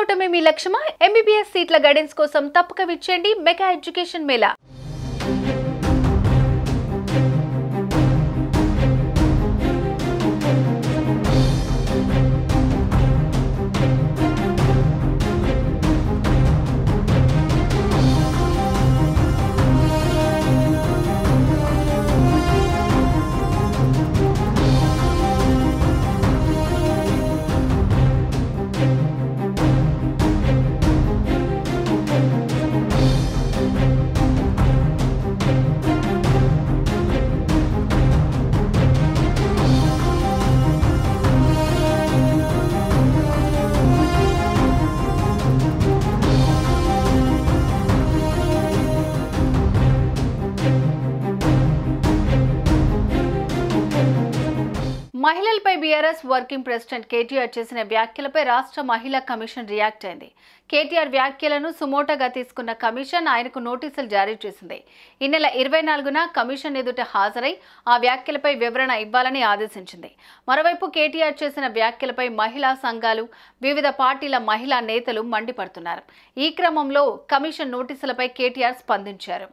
అవటమే మీ లక్ష్యమా? MBBS సీట్ల guidance కోసం తప్పక విచ్చేయండి మెగా ఎడ్యుకేషన్ మేళా. మహిళలపై బీఆర్ఎస్ వర్కింగ్ ప్రెసిడెంట్ కేటీఆర్ చేసిన వ్యాఖ్యలపై రాష్ట్ర మహిళా కమిషన్ రియాక్ట్ అయింది. కేటీఆర్ వ్యాఖ్యలను సుమోటోగా తీసుకున్న కమిషన్ ఆయనకు నోటీసులు జారీ చేసింది. ఈ నెల 24న కమిషన్ ఎదుట హాజరై ఆ వ్యాఖ్యలపై వివరణ ఇవ్వాలని ఆదేశించింది. మరోవైపు కేటీఆర్ చేసిన వ్యాఖ్యలపై మహిళా సంఘాలు, వివిధ పార్టీల మహిళా నేతలు మండిపడుతున్నారు. ఈ క్రమంలో కమిషన్ నోటీసులపై కేటీఆర్ స్పందించారు.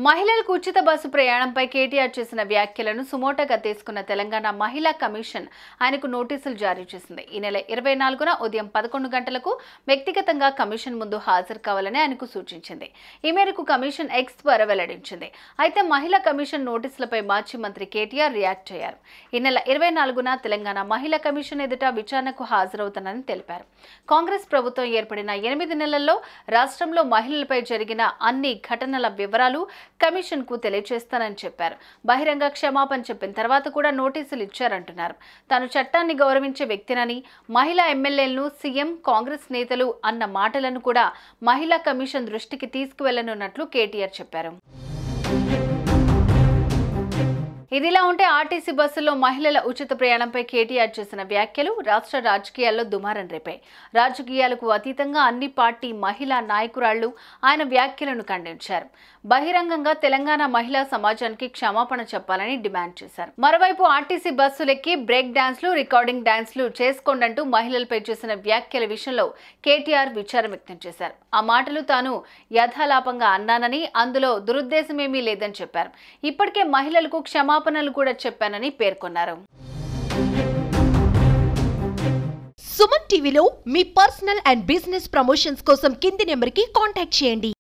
మహిళలకు ఉచిత బస్సు ప్రయాణంపై కేటీఆర్ చేసిన వ్యాఖ్యలను సుమోటోగా తీసుకున్న తెలంగాణ మహిళా కమిషన్ ఆయనకు నోటీసులు జారీ చేసింది. ఈ నెల 24న ఉదయం 11 గంటలకు వ్యక్తిగతంగా కమిషన్ ముందు హాజరు కావాలని ఆయనకు సూచించింది. ఈ మేరకు కమిషన్ ఎక్స్ ద్వారా వెల్లడించింది. అయితే మహిళా కమిషన్ నోటీసులపై మాజీ మంత్రి కేటీఆర్ రియాక్ట్ అయ్యారు. ఈ నెల 24న తెలంగాణ మహిళా కమిషన్ ఎదుట విచారణకు హాజరవుతానని తెలిపారు. కాంగ్రెస్ ప్రభుత్వం ఏర్పడిన 8 నెలల్లో రాష్ట్రంలో మహిళలపై జరిగిన అన్ని ఘటనల వివరాలు కమిషన్ కు తెలియజేస్తానని చెప్పారు. బహిరంగ క్షమాపణ చెప్పిన తర్వాత కూడా నోటీసులు ఇచ్చారంటున్నారు. తాను చట్టాన్ని గౌరవించే వ్యక్తినని, మహిళా ఎమ్మెల్యేలను సీఎం, కాంగ్రెస్ నేతలు అన్న మాటలను కూడా మహిళా కమిషన్ దృష్టికి తీసుకువెళ్లనున్నట్లు కేటీఆర్ చెప్పారు. ఇదిలా ఉంటే ఆర్టీసీ బస్సుల్లో మహిళల ఉచిత ప్రయాణంపై కేటీఆర్ చేసిన వ్యాఖ్యలు రాష్ట్ర రాజకీయాల్లో దుమారం రేపాయి. రాజకీయాలకు అతీతంగా అన్ని పార్టీ మహిళా నాయకురాళ్లు ఆయన వ్యాఖ్యలను ఖండించారు. బహిరంగంగా తెలంగాణ మహిళా సమాజానికి క్షమాపణ చెప్పాలని డిమాండ్ చేశారు. మరోవైపు ఆర్టీసీ బస్సులెక్కి బ్రేక్ డాన్స్లు, రికార్డింగ్ డాన్స్లు చేసుకోండంటూ మహిళలపై చేసిన వ్యాఖ్యల విషయంలో కేటీఆర్ విచారం వ్యక్తం చేశారు. ఆ మాటలు తాను యథాలాపంగా అన్నానని, అందులో దురుద్దేశమేమీ లేదని చెప్పారు. ఇప్పటికే మహిళలకు క్షమాపణలు కూడా చెప్పానని పేర్కొన్నారు. సుమన్ టీవీలో మీ పర్సనల్ అండ్ బిజినెస్ ప్రమోషన్స్ కోసం కింది నెంబర్కి కాంటాక్ట్ చేయండి.